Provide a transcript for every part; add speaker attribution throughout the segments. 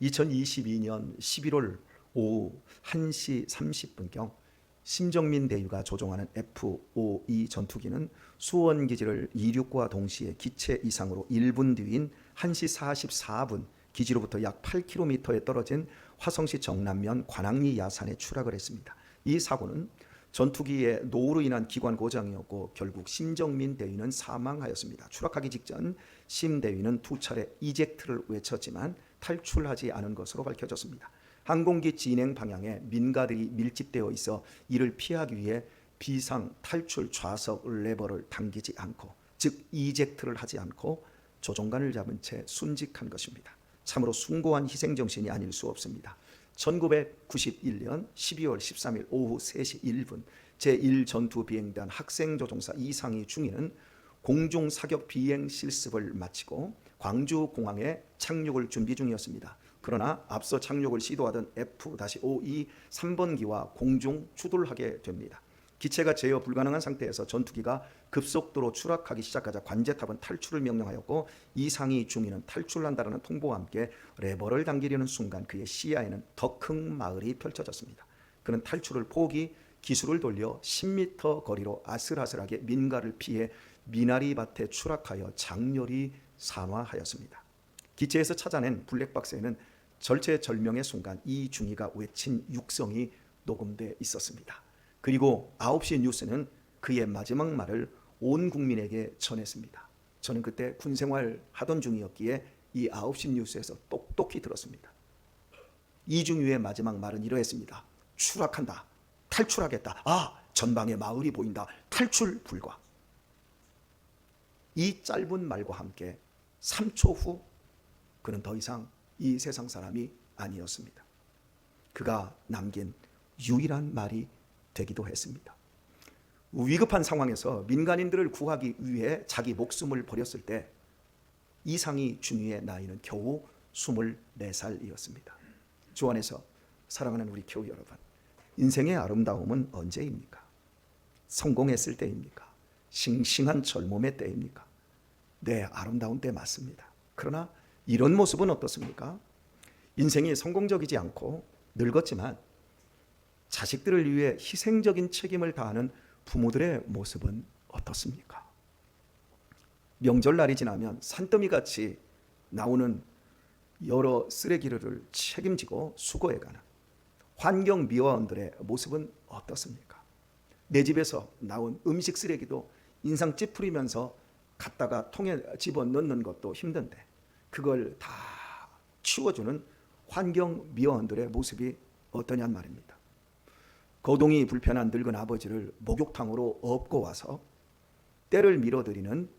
Speaker 1: 2022년 11월 오후 1시 30분경 심정민 대위가 조종하는 F-52 전투기는 수원기지를 이륙과 동시에 기체 이상으로 1분 뒤인 1시 44분 기지로부터 약 8km에 떨어진 화성시 정남면 관악리 야산에 추락을 했습니다. 이 사고는 전투기의 노후로 인한 기관 고장이었고 결국 심정민 대위는 사망하였습니다. 추락하기 직전 심 대위는 2차례 이젝트를 외쳤지만 탈출하지 않은 것으로 밝혀졌습니다. 항공기 진행 방향에 민가들이 밀집되어 있어 이를 피하기 위해 비상 탈출 좌석 레버를 당기지 않고, 즉 이젝트를 하지 않고 조종관을 잡은 채 순직한 것입니다. 참으로 숭고한 희생정신이 아닐 수 없습니다. 1991년 12월 13일 오후 3시 1분 제1전투비행단 학생조종사 이상희 중위는 공중사격 비행 실습을 마치고 광주공항에 착륙을 준비 중이었습니다. 그러나 앞서 착륙을 시도하던 F-52 3번기와 공중 추돌하게 됩니다. 기체가 제어 불가능한 상태에서 전투기가 급속도로 추락하기 시작하자 관제탑은 탈출을 명령하였고 이상희 중위는 탈출한다는 통보와 함께 레버를 당기려는 순간 그의 시야에는 더 큰 마을이 펼쳐졌습니다. 그는 탈출을 포기, 기술을 돌려 10m 거리로 아슬아슬하게 민가를 피해 미나리밭에 추락하여 장렬히 산화하였습니다. 기체에서 찾아낸 블랙박스에는 절체절명의 순간 이 중위가 외친 육성이 녹음돼 있었습니다. 그리고 9시 뉴스는 그의 마지막 말을 온 국민에게 전했습니다. 저는 그때 군생활 하던 중이었기에 이 9시 뉴스에서 똑똑히 들었습니다. 이중위의 마지막 말은 이러했습니다. 추락한다. 탈출하겠다. 전방에 마을이 보인다. 탈출 불가. 이 짧은 말과 함께 3초 후 그는 더 이상 이 세상 사람이 아니었습니다. 그가 남긴 유일한 말이 되기도 했습니다. 위급한 상황에서 민간인들을 구하기 위해 자기 목숨을 버렸을 때 이상희 중위의 나이는 겨우 24살이었습니다. 주 안에서 사랑하는 우리 교우 여러분, 인생의 아름다움은 언제입니까? 성공했을 때입니까? 싱싱한 젊음의 때입니까? 네, 아름다운 때 맞습니다. 그러나 이런 모습은 어떻습니까? 인생이 성공적이지 않고 늙었지만 자식들을 위해 희생적인 책임을 다하는 부모들의 모습은 어떻습니까? 명절날이 지나면 산더미같이 나오는 여러 쓰레기를 책임지고 수거해가는 환경미화원들의 모습은 어떻습니까? 내 집에서 나온 음식 쓰레기도 인상 찌푸리면서 갖다가 통에 집어넣는 것도 힘든데 그걸 다 치워주는 환경미화원들의 모습이 어떠냔 말입니다. 거동이 불편한 늙은 아버지를 목욕탕으로 업고 와서 때를 밀어드리는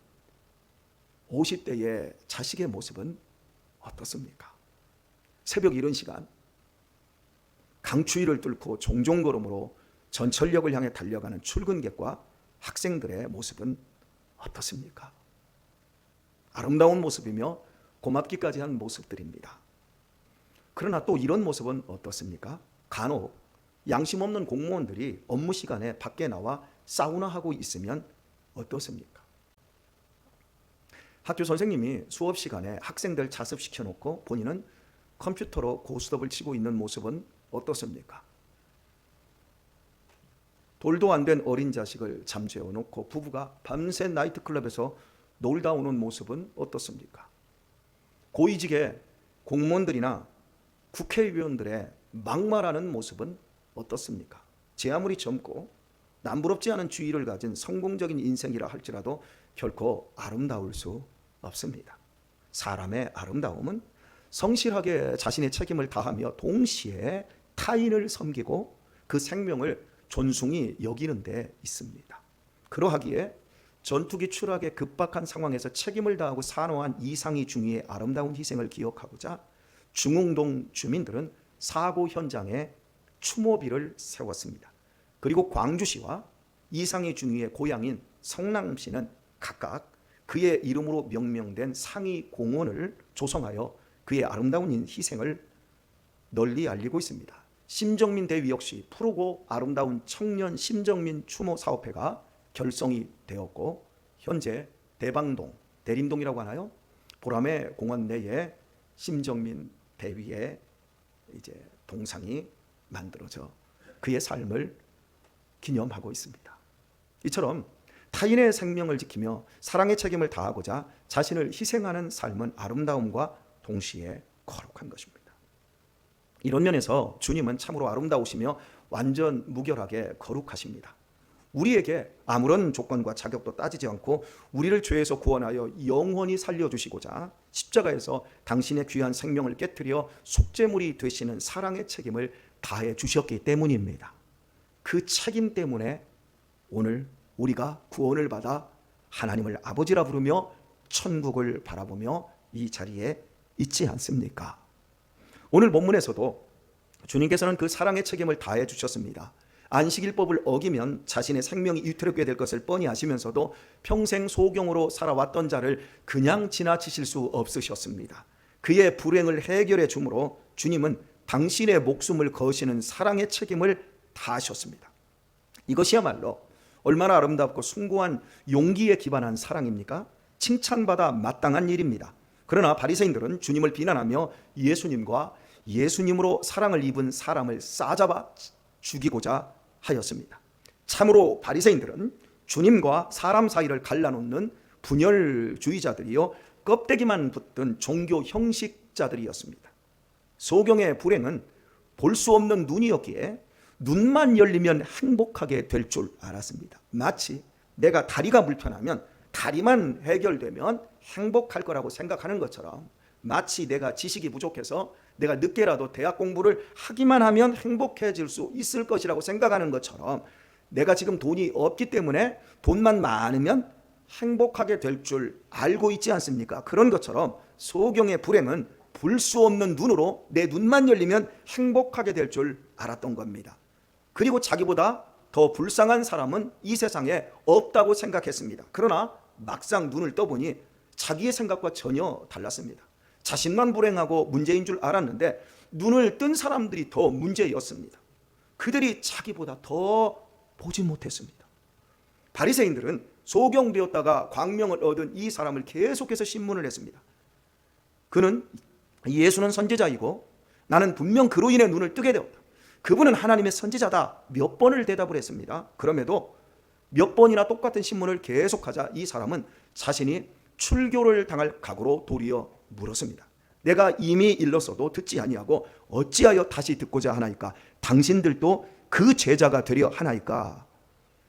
Speaker 1: 50대의 자식의 모습은 어떻습니까? 새벽 이른 시간 강추위를 뚫고 종종걸음으로 전철역을 향해 달려가는 출근객과 학생들의 모습은 어떻습니까? 아름다운 모습이며 고맙기까지 한 모습들입니다. 그러나 또 이런 모습은 어떻습니까? 간혹 양심 없는 공무원들이 업무 시간에 밖에 나와 사우나하고 있으면 어떻습니까? 학교 선생님이 수업 시간에 학생들 자습시켜 놓고 본인은 컴퓨터로 고스톱을 치고 있는 모습은 어떻습니까? 돌도 안 된 어린 자식을 잠재워 놓고 부부가 밤새 나이트클럽에서 놀다 오는 모습은 어떻습니까? 고위직의 공무원들이나 국회의원들의 막말하는 모습은 어떻습니까? 제 아무리 젊고 남부럽지 않은 주의를 가진 성공적인 인생이라 할지라도 결코 아름다울 수 없습니다. 사람의 아름다움은 성실하게 자신의 책임을 다하며 동시에 타인을 섬기고 그 생명을 존중히 여기는 데 있습니다. 그러하기에 전투기 추락의 급박한 상황에서 책임을 다하고 산호한 이상희 중위의 아름다운 희생을 기억하고자 중흥동 주민들은 사고 현장에 추모비를 세웠습니다. 그리고 광주시와 이상희 중위의 고향인 성남시는 각각 그의 이름으로 명명된 상위 공원을 조성하여 그의 아름다운 희생을 널리 알리고 있습니다. 심정민 대위 역시 푸르고 아름다운 청년 심정민 추모 사업회가 결성이 되었고 현재 대방동, 대림동이라고 하나요? 보람의 공원 내에 심정민 배 위에 이제 동상이 만들어져 그의 삶을 기념하고 있습니다. 이처럼 타인의 생명을 지키며 사랑의 책임을 다하고자 자신을 희생하는 삶은 아름다움과 동시에 거룩한 것입니다. 이런 면에서 주님은 참으로 아름다우시며 완전 무결하게 거룩하십니다. 우리에게 아무런 조건과 자격도 따지지 않고 우리를 죄에서 구원하여 영원히 살려주시고자 십자가에서 당신의 귀한 생명을 깨뜨려 속죄물이 되시는 사랑의 책임을 다해 주셨기 때문입니다. 그 책임 때문에 오늘 우리가 구원을 받아 하나님을 아버지라 부르며 천국을 바라보며 이 자리에 있지 않습니까? 오늘 본문에서도 주님께서는 그 사랑의 책임을 다해 주셨습니다. 안식일법을 어기면 자신의 생명이 위태롭게 될 것을 뻔히 아시면서도 평생 소경으로 살아왔던 자를 그냥 지나치실 수 없으셨습니다. 그의 불행을 해결해 주므로 주님은 당신의 목숨을 거시는 사랑의 책임을 다하셨습니다. 이것이야말로 얼마나 아름답고 숭고한 용기에 기반한 사랑입니까? 칭찬받아 마땅한 일입니다. 그러나 바리새인들은 주님을 비난하며 예수님과 예수님으로 사랑을 입은 사람을 싸잡아 죽이고자 하였습니다. 참으로 바리새인들은 주님과 사람 사이를 갈라놓는 분열주의자들이요 껍데기만 붙든 종교 형식자들이었습니다. 소경의 불행은 볼 수 없는 눈이었기에 눈만 열리면 행복하게 될 줄 알았습니다. 마치 내가 다리가 불편하면 다리만 해결되면 행복할 거라고 생각하는 것처럼, 마치 내가 지식이 부족해서 내가 늦게라도 대학 공부를 하기만 하면 행복해질 수 있을 것이라고 생각하는 것처럼, 내가 지금 돈이 없기 때문에 돈만 많으면 행복하게 될 줄 알고 있지 않습니까? 그런 것처럼 소경의 불행은 볼 수 없는 눈으로 내 눈만 열리면 행복하게 될 줄 알았던 겁니다. 그리고 자기보다 더 불쌍한 사람은 이 세상에 없다고 생각했습니다. 그러나 막상 눈을 떠보니 자기의 생각과 전혀 달랐습니다. 자신만 불행하고 문제인 줄 알았는데 눈을 뜬 사람들이 더 문제였습니다. 그들이 자기보다 더 보지 못했습니다. 바리새인들은 소경되었다가 광명을 얻은 이 사람을 계속해서 신문을 했습니다. 그는 예수는 선지자이고 나는 분명 그로 인해 눈을 뜨게 되었다. 그분은 하나님의 선지자다. 몇 번을 대답을 했습니다. 그럼에도 몇 번이나 똑같은 신문을 계속하자 이 사람은 자신이 출교를 당할 각오로 도리어 물었습니다. 내가 이미 일렀어도 듣지 아니하고 어찌하여 다시 듣고자 하나이까? 당신들도 그 제자가 되려 하나이까?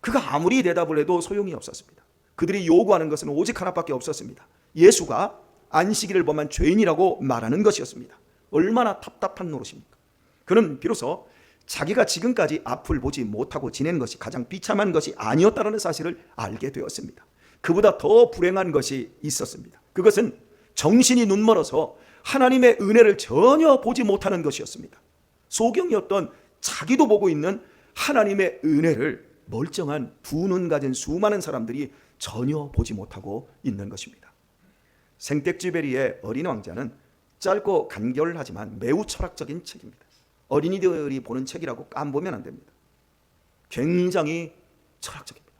Speaker 1: 그가 아무리 대답을 해도 소용이 없었습니다. 그들이 요구하는 것은 오직 하나밖에 없었습니다. 예수가 안식일을 범한 죄인이라고 말하는 것이었습니다. 얼마나 답답한 노릇입니까? 그는 비로소 자기가 지금까지 앞을 보지 못하고 지낸 것이 가장 비참한 것이 아니었다는 사실을 알게 되었습니다. 그보다 더 불행한 것이 있었습니다. 그것은 정신이 눈멀어서 하나님의 은혜를 전혀 보지 못하는 것이었습니다. 소경이었던 자기도 보고 있는 하나님의 은혜를 멀쩡한 두 눈 가진 수많은 사람들이 전혀 보지 못하고 있는 것입니다. 생텍쥐베리의 어린 왕자는 짧고 간결하지만 매우 철학적인 책입니다. 어린이들이 보는 책이라고 깜보면 안 됩니다. 굉장히 철학적입니다.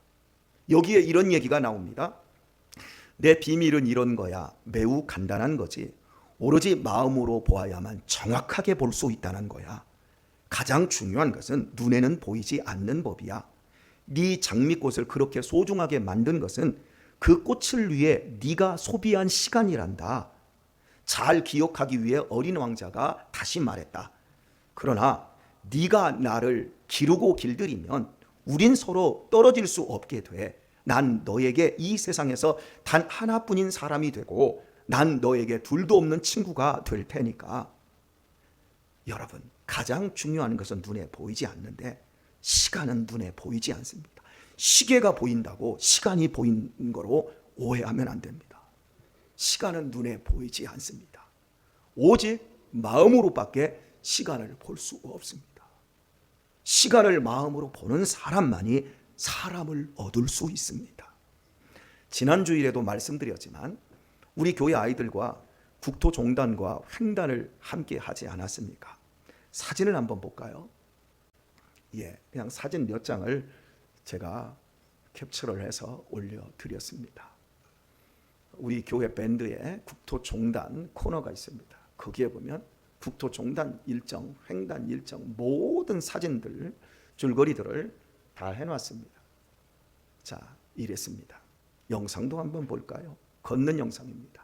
Speaker 1: 여기에 이런 얘기가 나옵니다. 내 비밀은 이런 거야. 매우 간단한 거지. 오로지 마음으로 보아야만 정확하게 볼 수 있다는 거야. 가장 중요한 것은 눈에는 보이지 않는 법이야. 네 장미꽃을 그렇게 소중하게 만든 것은 그 꽃을 위해 네가 소비한 시간이란다. 잘 기억하기 위해 어린 왕자가 다시 말했다. 그러나 네가 나를 기르고 길들이면 우린 서로 떨어질 수 없게 돼. 난 너에게 이 세상에서 단 하나뿐인 사람이 되고 난 너에게 둘도 없는 친구가 될 테니까. 여러분, 가장 중요한 것은 눈에 보이지 않는데 시간은 눈에 보이지 않습니다. 시계가 보인다고 시간이 보이는 거로 오해하면 안 됩니다. 시간은 눈에 보이지 않습니다. 오직 마음으로밖에 시간을 볼 수 없습니다. 시간을 마음으로 보는 사람만이 사람을 얻을 수 있습니다. 지난 주일에도 말씀드렸지만 우리 교회 아이들과 국토종단과 횡단을 함께 하지 않았습니까? 사진을 한번 볼까요? 그냥 사진 몇 장을 제가 캡처를 해서 올려드렸습니다. 우리 교회 밴드에 국토종단 코너가 있습니다. 거기에 보면 국토종단 일정, 횡단 일정, 모든 사진들, 줄거리들을 다 해놨습니다. 자, 이랬습니다. 영상도 한번 볼까요? 걷는 영상입니다.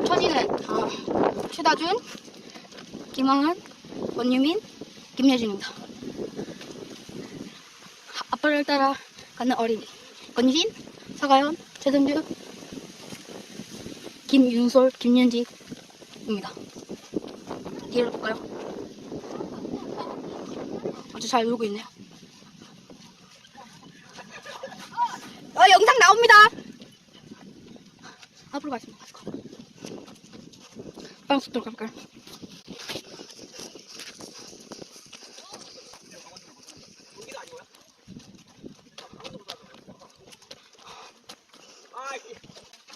Speaker 2: 처지는 최다준, 김황한, 권유민, 김여진입니다. 아빠를 따라가는 어린이 권유진, 서가연, 최성주, 김윤솔, 김윤지입니다. 뒤를 볼까요? 아주 잘 놀고 있네요. 영상 나옵니다. 앞으로 가겠습니다. 빠른 속도로 가볼까요?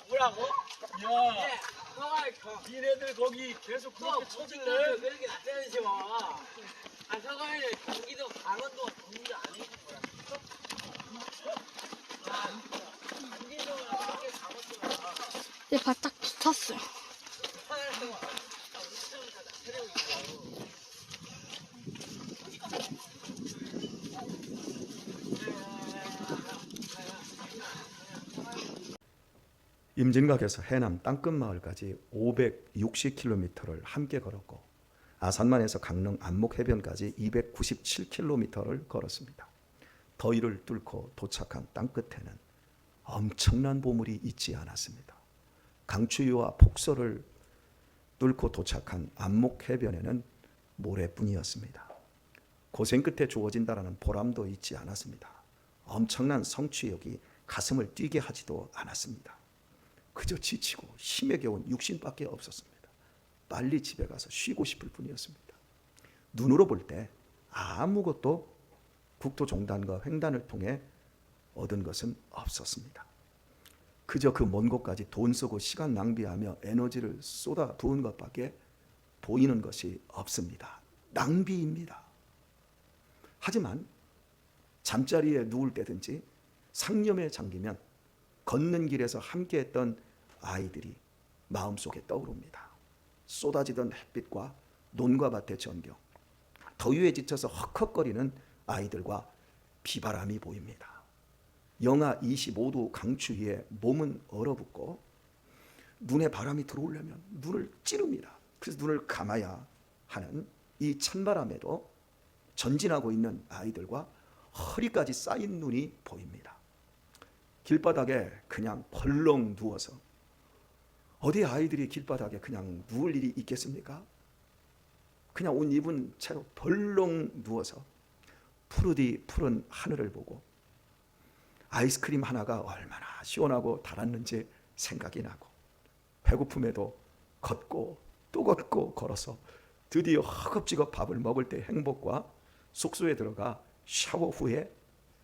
Speaker 3: 뭐라고? 야, 니네들 거기 계속 그렇게 쳐질래?
Speaker 4: 그렇게 나타내지 마. 아, 서가에 경기도 강원도 경기도 아닌 거야. 경기도는 그렇게 강원도가
Speaker 2: 이제 바짝 붙었어요.
Speaker 4: 하나라고. 우리처럼 다 나타내고 있어.
Speaker 1: 임진각에서 해남 땅끝마을까지 560km를 함께 걸었고 아산만에서 강릉 안목해변까지 297km를 걸었습니다. 더위를 뚫고 도착한 땅끝에는 엄청난 보물이 있지 않았습니다. 강추위와 폭설을 뚫고 도착한 안목해변에는 모래뿐이었습니다. 고생 끝에 주어진다라는 보람도 있지 않았습니다. 엄청난 성취욕이 가슴을 뛰게 하지도 않았습니다. 그저 지치고 힘에 겨운 육신밖에 없었습니다. 빨리 집에 가서 쉬고 싶을 뿐이었습니다. 눈으로 볼 때 아무것도 국토종단과 횡단을 통해 얻은 것은 없었습니다. 그저 그 먼 곳까지 돈 쓰고 시간 낭비하며 에너지를 쏟아 부은 것밖에 보이는 것이 없습니다. 낭비입니다. 하지만 잠자리에 누울 때든지 상념에 잠기면 걷는 길에서 함께했던 아이들이 마음속에 떠오릅니다. 쏟아지던 햇빛과 논과 밭의 전경, 더위에 지쳐서 헉헉거리는 아이들과 비바람이 보입니다. 영하 25도 강추위에 몸은 얼어붙고 눈에 바람이 들어오려면 눈을 찌릅니다. 그래서 눈을 감아야 하는 이 찬바람에도 전진하고 있는 아이들과 허리까지 쌓인 눈이 보입니다. 길바닥에 그냥 벌렁 누워서, 어디 아이들이 길바닥에 그냥 누울 일이 있겠습니까? 그냥 옷 입은 채로 벌렁 누워서 푸르디 푸른 하늘을 보고 아이스크림 하나가 얼마나 시원하고 달았는지 생각이 나고, 배고픔에도 걷고 또 걷고 걸어서 드디어 허겁지겁 밥을 먹을 때 행복과 숙소에 들어가 샤워 후에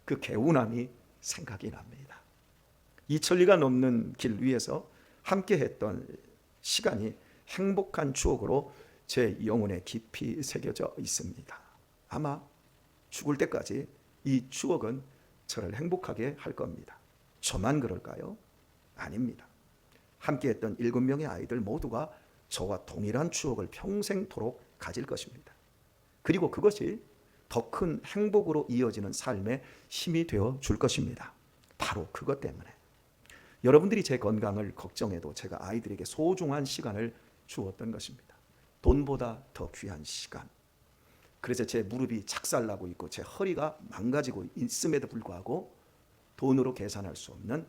Speaker 1: 그 개운함이 생각이 납니다. 2천리가 넘는 길 위에서 함께했던 시간이 행복한 추억으로 제 영혼에 깊이 새겨져 있습니다. 아마 죽을 때까지 이 추억은 저를 행복하게 할 겁니다. 저만 그럴까요? 아닙니다. 함께했던 7명의 아이들 모두가 저와 동일한 추억을 평생토록 가질 것입니다. 그리고 그것이 더 큰 행복으로 이어지는 삶의 힘이 되어 줄 것입니다. 바로 그것 때문에 여러분들이 제 건강을 걱정해도 제가 아이들에게 소중한 시간을 주었던 것입니다. 돈보다 더 귀한 시간. 그래서 제 무릎이 착살나고 있고 제 허리가 망가지고 있음에도 불구하고 돈으로 계산할 수 없는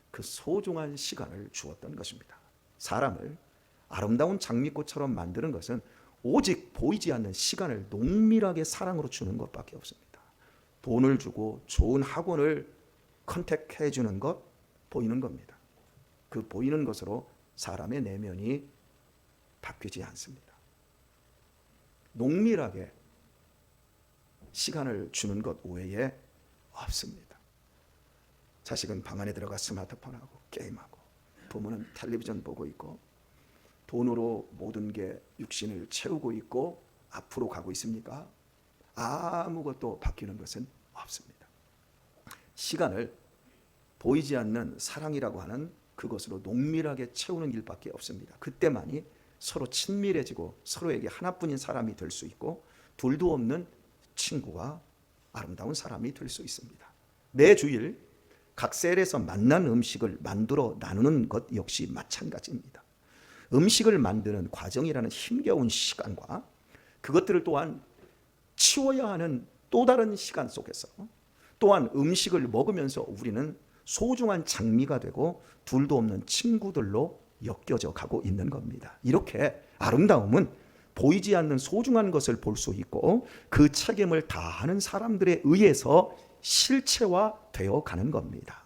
Speaker 1: 그 소중한 시간을 주었던 것입니다. 사람을 아름다운 장미꽃처럼 만드는 것은 오직 보이지 않는 시간을 농밀하게 사랑으로 주는 것밖에 없습니다. 돈을 주고 좋은 학원을 컨택해 주는 것 보이는 겁니다. 그 보이는 것으로 사람의 내면이 바뀌지 않습니다. 농밀하게 시간을 주는 것 외에 없습니다. 자식은 방 안에 들어가 스마트폰하고 게임하고, 부모는 텔레비전 보고 있고, 돈으로 모든 게 육신을 채우고 있고 앞으로 가고 있습니까? 아무것도 바뀌는 것은 없습니다. 시간을 보이지 않는 사랑이라고 하는 그것으로 농밀하게 채우는 길밖에 없습니다. 그때만이 서로 친밀해지고 서로에게 하나뿐인 사람이 될 수 있고, 둘도 없는 친구와 아름다운 사람이 될 수 있습니다. 매 주일 각 셀에서 만난 음식을 만들어 나누는 것 역시 마찬가지입니다. 음식을 만드는 과정이라는 힘겨운 시간과 그것들을 또한 치워야 하는 또 다른 시간 속에서 또한 음식을 먹으면서 우리는 소중한 장미가 되고 둘도 없는 친구들로 엮여져 가고 있는 겁니다. 이렇게 아름다움은 보이지 않는 소중한 것을 볼 수 있고 그 책임을 다하는 사람들에 의해서 실체화되어 가는 겁니다.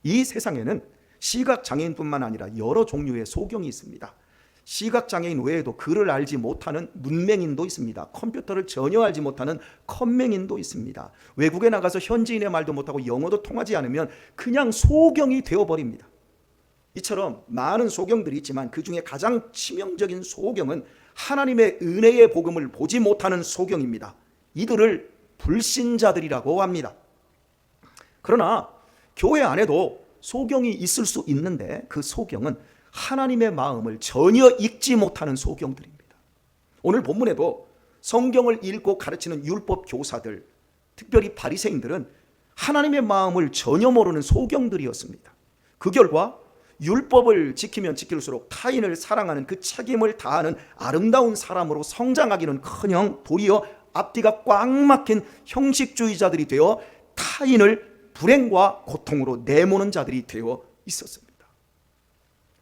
Speaker 1: 이 세상에는 시각장애인뿐만 아니라 여러 종류의 소경이 있습니다. 시각장애인 외에도 글을 알지 못하는 문맹인도 있습니다. 컴퓨터를 전혀 알지 못하는 컴맹인도 있습니다. 외국에 나가서 현지인의 말도 못하고 영어도 통하지 않으면 그냥 소경이 되어버립니다. 이처럼 많은 소경들이 있지만 그 중에 가장 치명적인 소경은 하나님의 은혜의 복음을 보지 못하는 소경입니다. 이들을 불신자들이라고 합니다. 그러나 교회 안에도 소경이 있을 수 있는데 그 소경은 하나님의 마음을 전혀 읽지 못하는 소경들입니다. 오늘 본문에도 성경을 읽고 가르치는 율법 교사들, 특별히 바리새인들은 하나님의 마음을 전혀 모르는 소경들이었습니다. 그 결과 율법을 지키면 지킬수록 타인을 사랑하는 그 책임을 다하는 아름다운 사람으로 성장하기는커녕 도리어 앞뒤가 꽉 막힌 형식주의자들이 되어 타인을 불행과 고통으로 내모는 자들이 되어 있었습니다.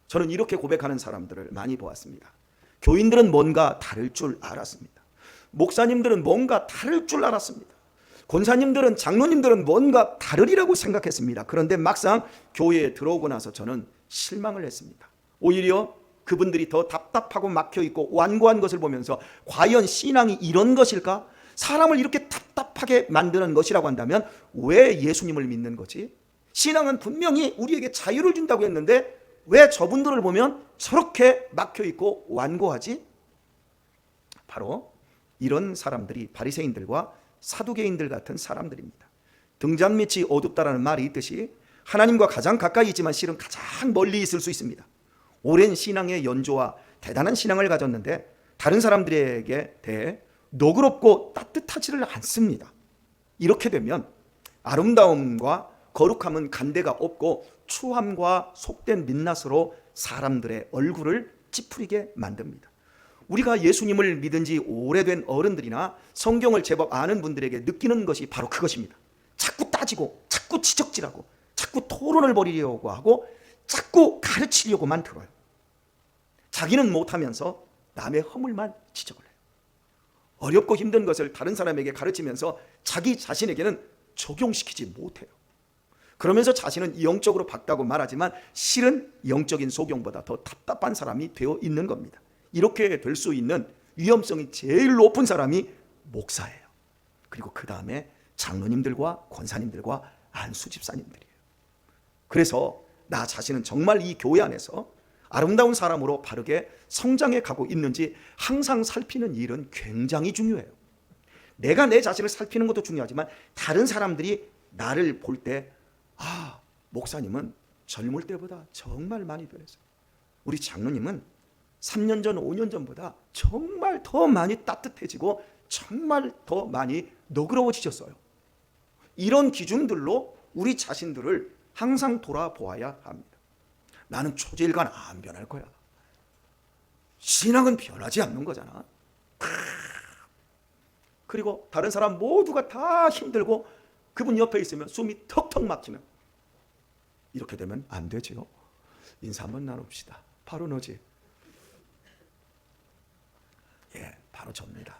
Speaker 1: 저는 이렇게 고백하는 사람들을 많이 보았습니다. 교인들은 뭔가 다를 줄 알았습니다. 목사님들은 뭔가 다를 줄 알았습니다. 권사님들은, 장로님들은 뭔가 다르리라고 생각했습니다. 그런데 막상 교회에 들어오고 나서 저는 실망을 했습니다. 오히려 그분들이 더 답답하고 막혀있고 완고한 것을 보면서 과연 신앙이 이런 것일까? 사람을 이렇게 답답하게 만드는 것이라고 한다면 왜 예수님을 믿는 거지? 신앙은 분명히 우리에게 자유를 준다고 했는데 왜 저분들을 보면 저렇게 막혀있고 완고하지? 바로 이런 사람들이 바리새인들과 사두개인들 같은 사람들입니다. 등잔 밑이 어둡다라는 말이 있듯이 하나님과 가장 가까이 있지만 실은 가장 멀리 있을 수 있습니다. 오랜 신앙의 연조와 대단한 신앙을 가졌는데 다른 사람들에게 대해 너그럽고 따뜻하지를 않습니다. 이렇게 되면 아름다움과 거룩함은 간대가 없고 추함과 속된 민낯으로 사람들의 얼굴을 찌푸리게 만듭니다. 우리가 예수님을 믿은 지 오래된 어른들이나 성경을 제법 아는 분들에게 느끼는 것이 바로 그것입니다. 자꾸 따지고 자꾸 지적질하고 자꾸 토론을 벌이려고 하고 자꾸 가르치려고만 들어요. 자기는 못하면서 남의 허물만 지적을 해요. 어렵고 힘든 것을 다른 사람에게 가르치면서 자기 자신에게는 적용시키지 못해요. 그러면서 자신은 영적으로 밝다고 말하지만 실은 영적인 소경보다 더 답답한 사람이 되어 있는 겁니다. 이렇게 될 수 있는 위험성이 제일 높은 사람이 목사예요. 그리고 그 다음에 장로님들과 권사님들과 안수 집사님들이에요. 그래서 나 자신은 정말 이 교회 안에서 아름다운 사람으로 바르게 성장해 가고 있는지 항상 살피는 일은 굉장히 중요해요. 내가 내 자신을 살피는 것도 중요하지만 다른 사람들이 나를 볼 때 목사님은 젊을 때보다 정말 많이 변했어요. 우리 장로님은 3년 전, 5년 전보다 정말 더 많이 따뜻해지고 정말 더 많이 너그러워지셨어요. 이런 기준들로 우리 자신들을 항상 돌아보아야 합니다. 나는 초지일관 안 변할 거야. 신앙은 변하지 않는 거잖아. 그리고 다른 사람 모두가 다 힘들고 그분 옆에 있으면 숨이 턱턱 막히는, 이렇게 되면 안 되지요. 인사 한번 나눕시다. 바로 너지. 접니다.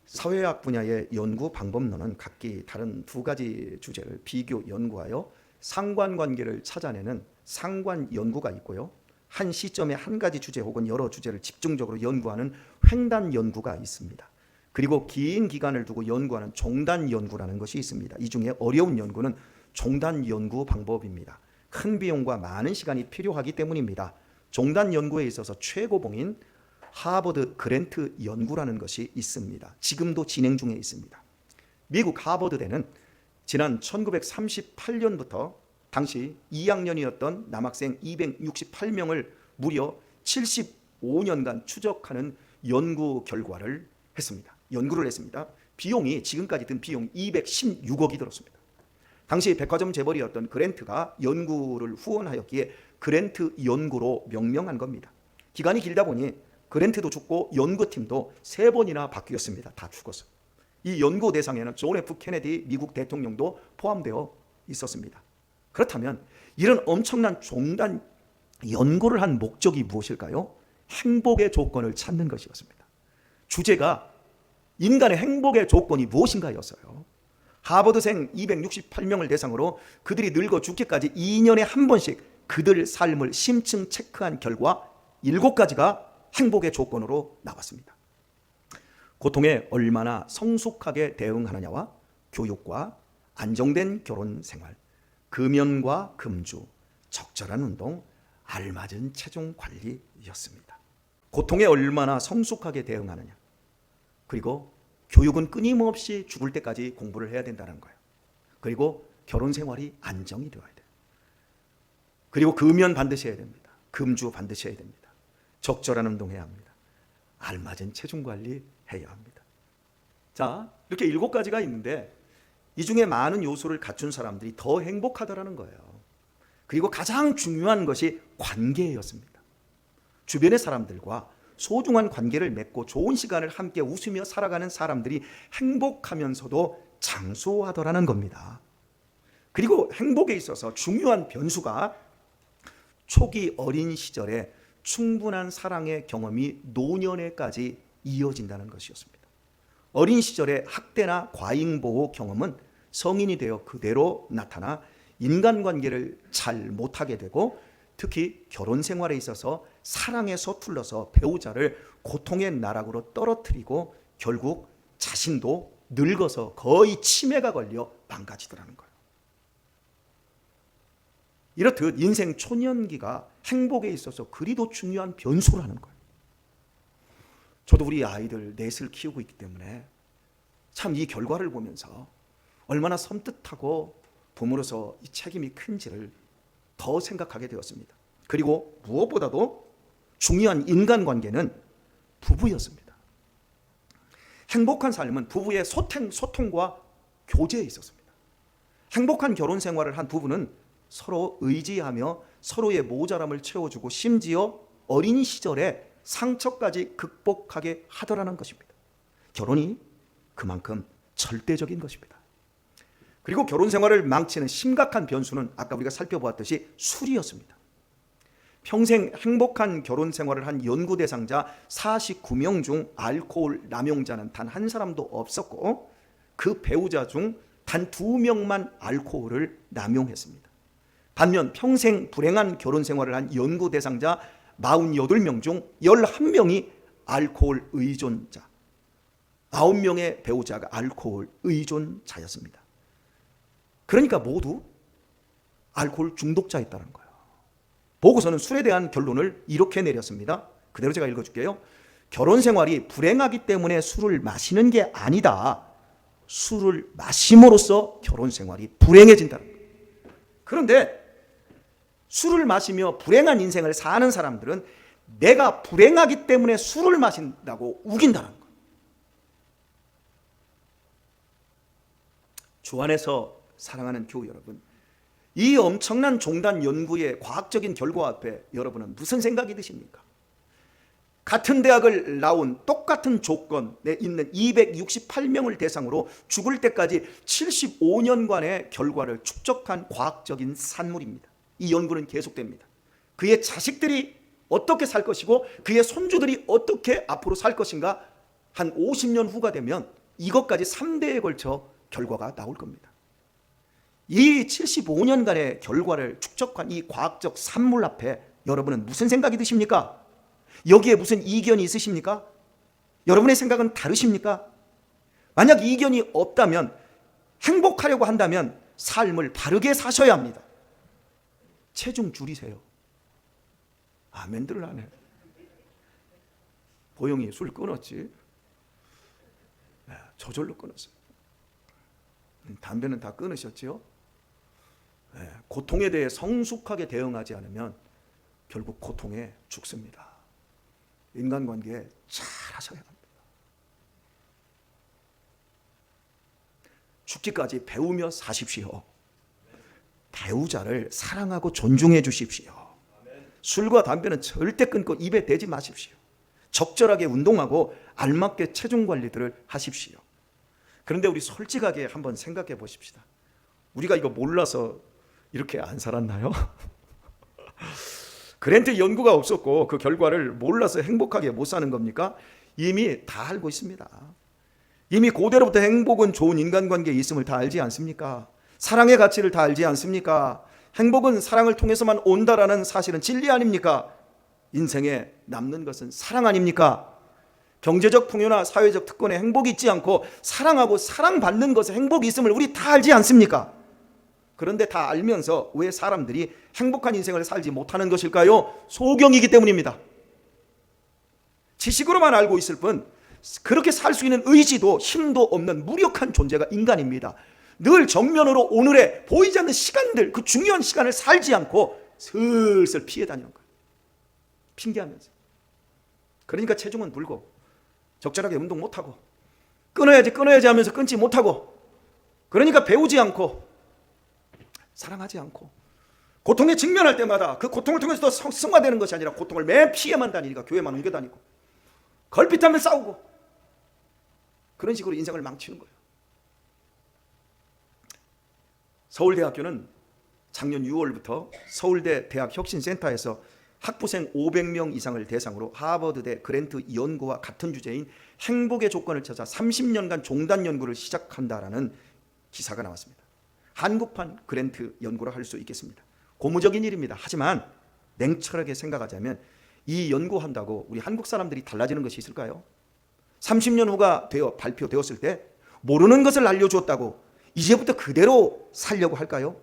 Speaker 1: 사회학 분야의 연구 방법론은 각기 다른 두 가지 주제를 비교 연구하여 상관관계를 찾아내는 상관 연구가 있고요. 한 시점에 한 가지 주제 혹은 여러 주제를 집중적으로 연구하는 횡단 연구가 있습니다. 그리고 긴 기간을 두고 연구하는 종단 연구라는 것이 있습니다. 이 중에 어려운 연구는 종단 연구 방법입니다. 큰 비용과 많은 시간이 필요하기 때문입니다. 종단 연구에 있어서 최고봉인 하버드 그랜트 연구라는 것이 있습니다. 지금도 진행 중에 있습니다. 미국 하버드대는 지난 1938년부터 당시 2학년이었던 남학생 268명을 무려 75년간 추적하는 연구 결과를 했습니다. 연구를 했습니다. 비용이 지금까지 든 비용이 216억이 들었습니다. 당시 백화점 재벌이었던 그랜트가 연구를 후원하였기에 그랜트 연구로 명명한 겁니다. 기간이 길다 보니 그랜트도 죽고 연구팀도 3번이나 바뀌었습니다. 다 죽었어요. 이 연구 대상에는 존 F 케네디 미국 대통령도 포함되어 있었습니다. 그렇다면 이런 엄청난 종단 연구를 한 목적이 무엇일까요? 행복의 조건을 찾는 것이었습니다. 주제가 인간의 행복의 조건이 무엇인가였어요. 하버드생 268명을 대상으로 그들이 늙어 죽기까지 2년에 한 번씩 그들 삶을 심층 체크한 결과 7가지가 행복의 조건으로 나왔습니다. 고통에 얼마나 성숙하게 대응하느냐와 교육과 안정된 결혼 생활, 금연과 금주, 적절한 운동, 알맞은 체중 관리였습니다. 고통에 얼마나 성숙하게 대응하느냐, 그리고 교육은 끊임없이 죽을 때까지 공부를 해야 된다는 거예요. 그리고 결혼 생활이 안정이 되어야 돼요. 그리고 금연 반드시 해야 됩니다. 금주 반드시 해야 됩니다. 적절한 운동해야 합니다. 알맞은 체중 관리 해야 합니다. 자, 이렇게 7가지가 있는데 이 중에 많은 요소를 갖춘 사람들이 더 행복하다라는 거예요. 그리고 가장 중요한 것이 관계였습니다. 주변의 사람들과 소중한 관계를 맺고 좋은 시간을 함께 웃으며 살아가는 사람들이 행복하면서도 장수하더라는 겁니다. 그리고 행복에 있어서 중요한 변수가 초기 어린 시절에 충분한 사랑의 경험이 노년에까지 이어진다는 것이었습니다. 어린 시절의 학대나 과잉보호 경험은 성인이 되어 그대로 나타나 인간관계를 잘 못하게 되고 특히 결혼 생활에 있어서 사랑에 서툴러서 배우자를 고통의 나락으로 떨어뜨리고 결국 자신도 늙어서 거의 치매가 걸려 망가지더라는 거예요. 이렇듯 인생 초년기가 행복에 있어서 그리도 중요한 변수라는 거예요. 저도 우리 아이들 넷을 키우고 있기 때문에 참 이 결과를 보면서 얼마나 섬뜩하고 부모로서 이 책임이 큰지를 더 생각하게 되었습니다. 그리고 무엇보다도 중요한 인간관계는 부부였습니다. 행복한 삶은 부부의 소통과 교제에 있었습니다. 행복한 결혼 생활을 한 부부는 서로 의지하며 서로의 모자람을 채워주고 심지어 어린 시절에 상처까지 극복하게 하더라는 것입니다. 결혼이 그만큼 절대적인 것입니다. 그리고 결혼 생활을 망치는 심각한 변수는 아까 우리가 살펴보았듯이 술이었습니다. 평생 행복한 결혼 생활을 한 연구 대상자 49명 중 알코올 남용자는 단 한 사람도 없었고 그 배우자 중 단 2명만 알코올을 남용했습니다. 반면 평생 불행한 결혼 생활을 한 연구 대상자 48명 중 11명이 알코올 의존자, 9명의 배우자가 알코올 의존자였습니다. 그러니까 모두 알코올 중독자였다는 거예요. 보고서는 술에 대한 결론을 이렇게 내렸습니다. 그대로 제가 읽어줄게요. 결혼 생활이 불행하기 때문에 술을 마시는 게 아니다. 술을 마심으로써 결혼 생활이 불행해진다는 거예요. 그런데 술을 마시며 불행한 인생을 사는 사람들은 내가 불행하기 때문에 술을 마신다고 우긴다는 거예요. 주 안에서 사랑하는 교우 여러분, 이 엄청난 종단 연구의 과학적인 결과 앞에 여러분은 무슨 생각이 드십니까? 같은 대학을 나온 똑같은 조건에 있는 268명을 대상으로 죽을 때까지 75년간의 결과를 축적한 과학적인 산물입니다. 이 연구는 계속됩니다. 그의 자식들이 어떻게 살 것이고 그의 손주들이 어떻게 앞으로 살 것인가, 한 50년 후가 되면 이것까지 3대에 걸쳐 결과가 나올 겁니다. 이 75년간의 결과를 축적한 이 과학적 산물 앞에 여러분은 무슨 생각이 드십니까? 여기에 무슨 이견이 있으십니까? 여러분의 생각은 다르십니까? 만약 이견이 없다면, 행복하려고 한다면 삶을 바르게 사셔야 합니다. 체중 줄이세요. 아멘들을 안 해. 보영이 술 끊었지? 네, 저절로 끊었어요. 담배는 다 끊으셨지요? 네, 고통에 대해 성숙하게 대응하지 않으면 결국 고통에 죽습니다. 인간관계 잘 하셔야 합니다. 죽기까지 배우며 사십시오. 배우자를 사랑하고 존중해 주십시오. 술과 담배는 절대 끊고 입에 대지 마십시오. 적절하게 운동하고 알맞게 체중 관리들을 하십시오. 그런데 우리 솔직하게 한번 생각해 보십시다. 우리가 이거 몰라서 이렇게 안 살았나요? 그랜트 연구가 없었고 그 결과를 몰라서 행복하게 못 사는 겁니까? 이미 다 알고 있습니다. 이미 고대로부터 행복은 좋은 인간관계에 있음을 다 알지 않습니까? 사랑의 가치를 다 알지 않습니까? 행복은 사랑을 통해서만 온다라는 사실은 진리 아닙니까? 인생에 남는 것은 사랑 아닙니까? 경제적 풍요나 사회적 특권에 행복이 있지 않고 사랑하고 사랑받는 것에 행복이 있음을 우리 다 알지 않습니까? 그런데 다 알면서 왜 사람들이 행복한 인생을 살지 못하는 것일까요? 소경이기 때문입니다. 지식으로만 알고 있을 뿐 그렇게 살 수 있는 의지도 힘도 없는 무력한 존재가 인간입니다. 늘 정면으로 오늘의 보이지 않는 시간들, 그 중요한 시간을 살지 않고 슬슬 피해 다니는 거예요. 핑계하면서. 그러니까 체중은 불고 적절하게 운동 못하고 끊어야지 하면서 끊지 못하고, 그러니까 배우지 않고 사랑하지 않고 고통에 직면할 때마다 그 고통을 통해서 더 승화되는 것이 아니라 고통을 매일 피해만 다니니까 교회만 옮겨 다니고 걸핏하면 싸우고 그런 식으로 인생을 망치는 거예요. 서울대학교는 작년 6월부터 서울대 대학혁신센터에서 학부생 500명 이상을 대상으로 하버드대 그랜트 연구와 같은 주제인 행복의 조건을 찾아 30년간 종단 연구를 시작한다라는 기사가 나왔습니다. 한국판 그랜트 연구를 할 수 있겠습니다. 고무적인 일입니다. 하지만 냉철하게 생각하자면 이 연구한다고 우리 한국 사람들이 달라지는 것이 있을까요? 30년 후가 되어 발표되었을 때 모르는 것을 알려주었다고 이제부터 그대로 살려고 할까요?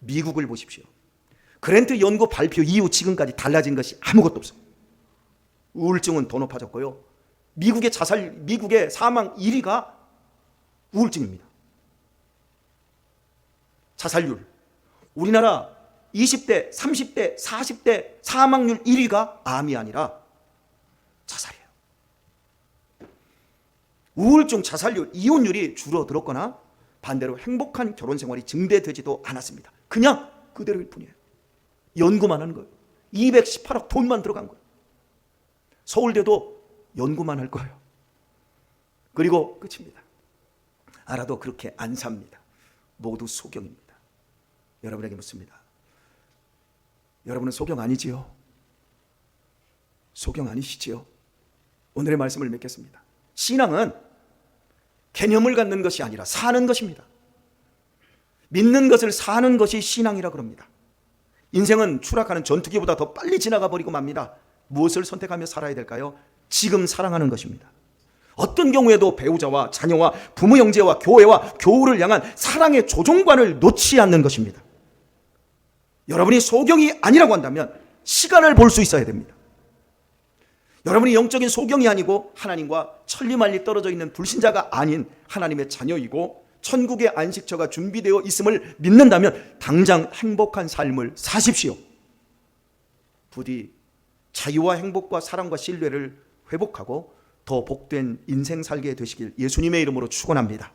Speaker 1: 미국을 보십시오. 그랜트 연구 발표 이후 지금까지 달라진 것이 아무것도 없어요. 우울증은 더 높아졌고요. 미국의 사망 1위가 우울증입니다. 자살률. 우리나라 20대, 30대, 40대 사망률 1위가 암이 아니라 자살이에요. 우울증, 자살률, 이혼율이 줄어들었거나 반대로 행복한 결혼 생활이 증대되지도 않았습니다. 그냥 그대로일 뿐이에요. 연구만 하는 거예요. 218억 돈만 들어간 거예요. 서울대도 연구만 할 거예요. 그리고 끝입니다. 알아도 그렇게 안 삽니다. 모두 소경입니다. 여러분에게 묻습니다. 여러분은 소경 아니지요? 소경 아니시지요? 오늘의 말씀을 맺겠습니다. 신앙은 개념을 갖는 것이 아니라 사는 것입니다. 믿는 것을 사는 것이 신앙이라고 합니다. 인생은 추락하는 전투기보다 더 빨리 지나가 버리고 맙니다. 무엇을 선택하며 살아야 될까요? 지금 사랑하는 것입니다. 어떤 경우에도 배우자와 자녀와 부모 형제와 교회와 교우를 향한 사랑의 조종관을 놓지 않는 것입니다. 여러분이 소경이 아니라고 한다면 시간을 볼 수 있어야 됩니다. 여러분이 영적인 소경이 아니고 하나님과 천리말리 떨어져 있는 불신자가 아닌 하나님의 자녀이고 천국의 안식처가 준비되어 있음을 믿는다면 당장 행복한 삶을 사십시오. 부디 자유와 행복과 사랑과 신뢰를 회복하고 더 복된 인생 살게 되시길 예수님의 이름으로 축원합니다.